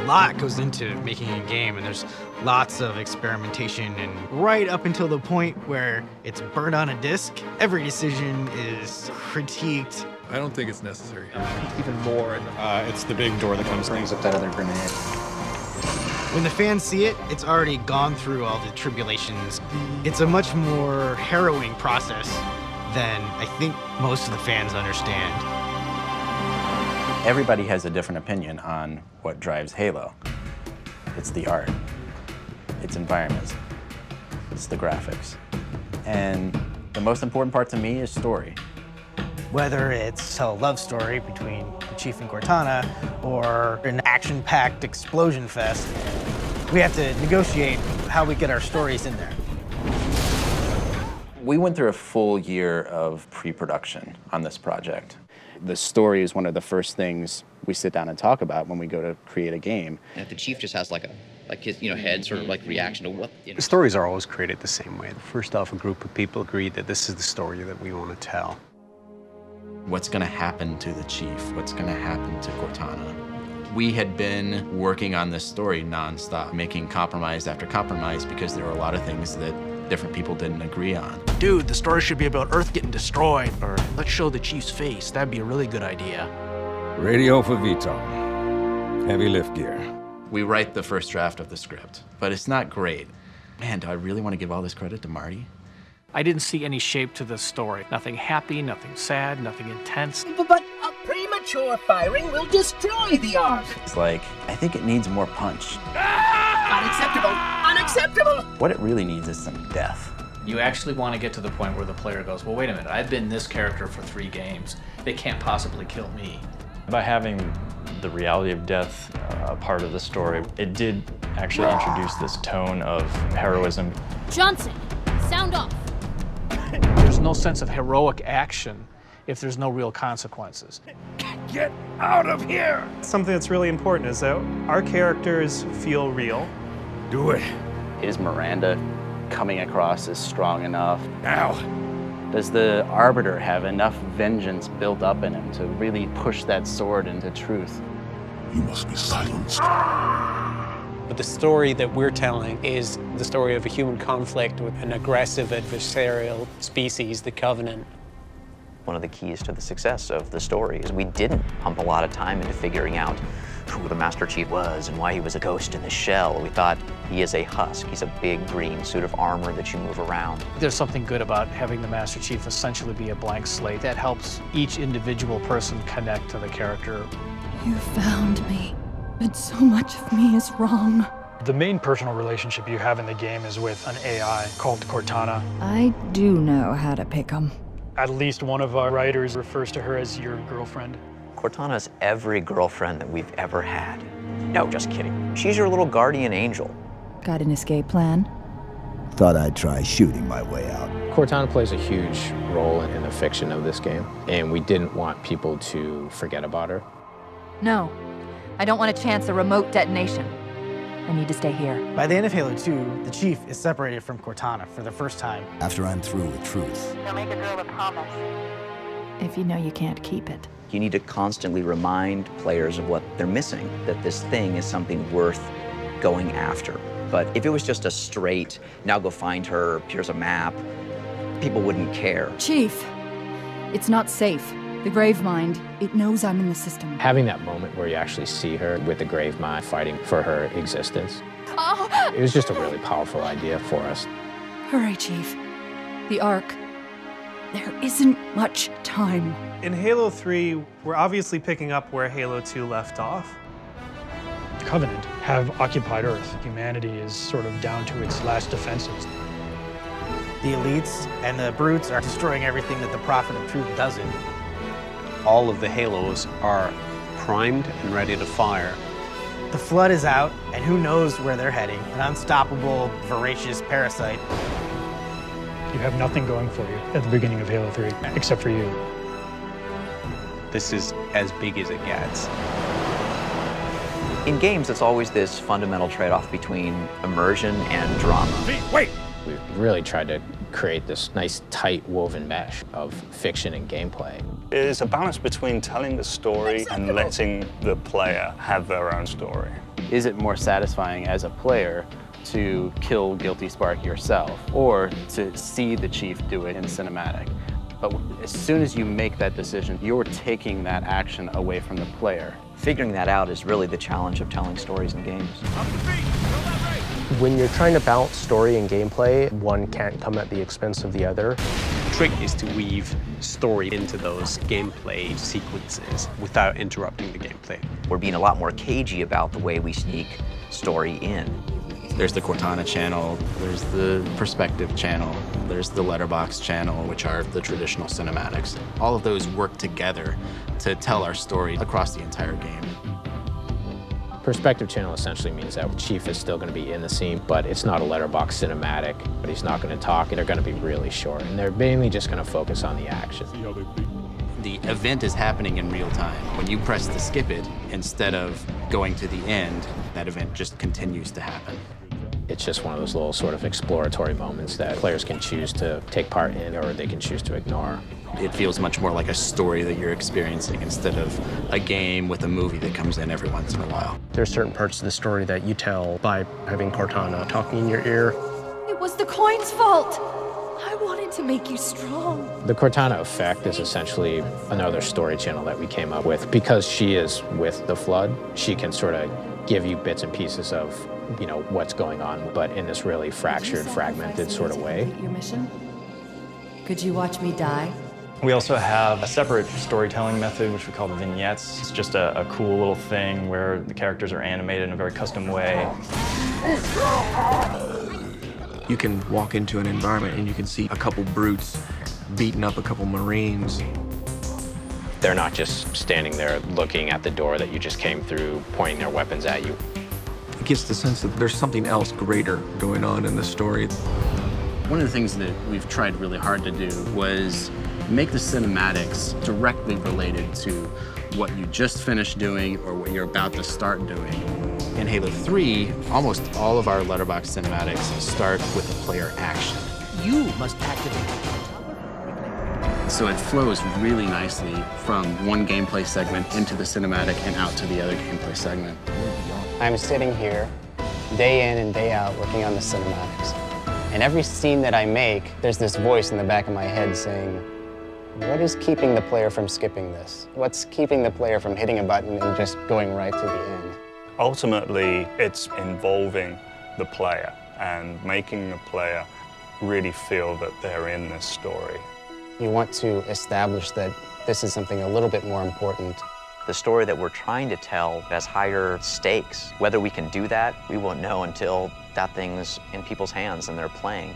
lot goes into making a game, and there's lots of experimentation, and right up until the point where it's burned on a disc, every decision is critiqued. I don't think it's necessary. Even more. It's the big door that brings up that other grenade. When the fans see it, it's already gone through all the tribulations. It's a much more harrowing process than I think most of the fans understand. Everybody has a different opinion on what drives Halo. It's the art, it's environments, it's the graphics. And the most important part to me is story. Whether it's a love story between the Chief and Cortana or an action-packed explosion fest, we have to negotiate how we get our stories in there. We went through a full year of pre-production on this project. The story is one of the first things we sit down and talk about when we go to create a game. And if the Chief just has like his head sort of like reaction to what. The stories are always created the same way. First off, a group of people agreed that this is the story that we want to tell. What's going to happen to the Chief? What's going to happen to Cortana? We had been working on this story nonstop, making compromise after compromise because there were a lot of things that different people didn't agree on. Dude, the story should be about Earth getting destroyed, or let's show the Chief's face. That'd be a really good idea. Radio for VTOL. Heavy lift gear. We write the first draft of the script, but it's not great. Man, do I really want to give all this credit to Marty? I didn't see any shape to this story. Nothing happy, nothing sad, nothing intense. But a premature firing will destroy the ark. It's like, I think it needs more punch. Unacceptable! Unacceptable! What it really needs is some death. You actually want to get to the point where the player goes, well, wait a minute, I've been this character for 3 games. They can't possibly kill me. By having the reality of death a part of the story, it did actually introduce this tone of heroism. Johnson, sound off. There's no sense of heroic action if there's no real consequences. Get out of here! Something that's really important is that our characters feel real. Do it. Is Miranda coming across as strong enough? Now. Does the Arbiter have enough vengeance built up in him to really push that sword into truth? You must be silenced. But the story that we're telling is the story of a human conflict with an aggressive adversarial species, the Covenant. One of the keys to the success of the story is we didn't pump a lot of time into figuring out who the Master Chief was and why he was a ghost in the shell. We thought he is a husk. He's a big green suit of armor that you move around. There's something good about having the Master Chief essentially be a blank slate. That helps each individual person connect to the character. You found me, but so much of me is wrong. The main personal relationship you have in the game is with an AI called Cortana. I do know how to pick 'em. At least one of our writers refers to her as your girlfriend. Cortana's every girlfriend that we've ever had. No, just kidding. She's your little guardian angel. Got an escape plan? Thought I'd try shooting my way out. Cortana plays a huge role in the fiction of this game, and we didn't want people to forget about her. No, I don't want to chance a remote detonation. I need to stay here. By the end of Halo 2, the Chief is separated from Cortana for the first time. After I'm through with truth. They'll make a girl a promise. If you know you can't keep it. You need to constantly remind players of what they're missing, that this thing is something worth going after. But if it was just a straight, now go find her, here's a map, people wouldn't care. Chief, it's not safe. The Gravemind, it knows I'm in the system. Having that moment where you actually see her with the Gravemind fighting for her existence, it was just a really powerful idea for us. Hurry, Chief. The Ark. There isn't much time. In Halo 3, we're obviously picking up where Halo 2 left off. The Covenant have occupied Earth. Humanity is sort of down to its last defenses. The elites and the brutes are destroying everything that the Prophet of Truth doesn't. All of the Halos are primed and ready to fire. The Flood is out, and who knows where they're heading. An unstoppable, voracious parasite. You have nothing going for you at the beginning of Halo 3, except for you. This is as big as it gets. In games, it's always this fundamental trade-off between immersion and drama. Wait! We really tried to create this nice, tight, woven mesh of fiction and gameplay. It is a balance between telling the story and letting the player have their own story. Is it more satisfying as a player to kill Guilty Spark yourself, or to see the Chief do it in cinematic? But as soon as you make that decision, you're taking that action away from the player. Figuring that out is really the challenge of telling stories in games. When you're trying to balance story and gameplay, one can't come at the expense of the other. The trick is to weave story into those gameplay sequences without interrupting the gameplay. We're being a lot more cagey about the way we sneak story in. There's the Cortana channel, there's the Perspective channel, there's the Letterbox channel, which are the traditional cinematics. All of those work together to tell our story across the entire game. Perspective channel essentially means that the Chief is still going to be in the scene, but it's not a letterbox cinematic. But he's not going to talk, and they're going to be really short, and they're mainly just going to focus on the action. The event is happening in real time. When you press to skip it, instead of going to the end, that event just continues to happen. It's just one of those little sort of exploratory moments that players can choose to take part in, or they can choose to ignore. It feels much more like a story that you're experiencing instead of a game with a movie that comes in every once in a while. There's certain parts of the story that you tell by having Cortana talking in your ear. It was the coin's fault. I wanted to make you strong. The Cortana effect is essentially another story channel that we came up with. Because she is with the Flood, she can sort of give you bits and pieces of, you know, what's going on, but in this really fractured, fragmented sort of way. Your mission? Could you watch me die? We also have a separate storytelling method, which we call the vignettes. It's just a cool little thing where the characters are animated in a very custom way. You can walk into an environment and you can see a couple brutes beating up a couple Marines. They're not just standing there looking at the door that you just came through, pointing their weapons at you. It gives the sense that there's something else greater going on in the story. One of the things that we've tried really hard to do was make the cinematics directly related to what you just finished doing or what you're about to start doing. In Halo 3, almost all of our letterbox cinematics start with a player action. You must activate. So it flows really nicely from one gameplay segment into the cinematic and out to the other gameplay segment. I'm sitting here day in and day out working on the cinematics. And every scene that I make, there's this voice in the back of my head saying, what is keeping the player from skipping this? What's keeping the player from hitting a button and just going right to the end? Ultimately, it's involving the player and making the player really feel that they're in this story. You want to establish that this is something a little bit more important. The story that we're trying to tell has higher stakes. Whether we can do that, we won't know until that thing's in people's hands and they're playing.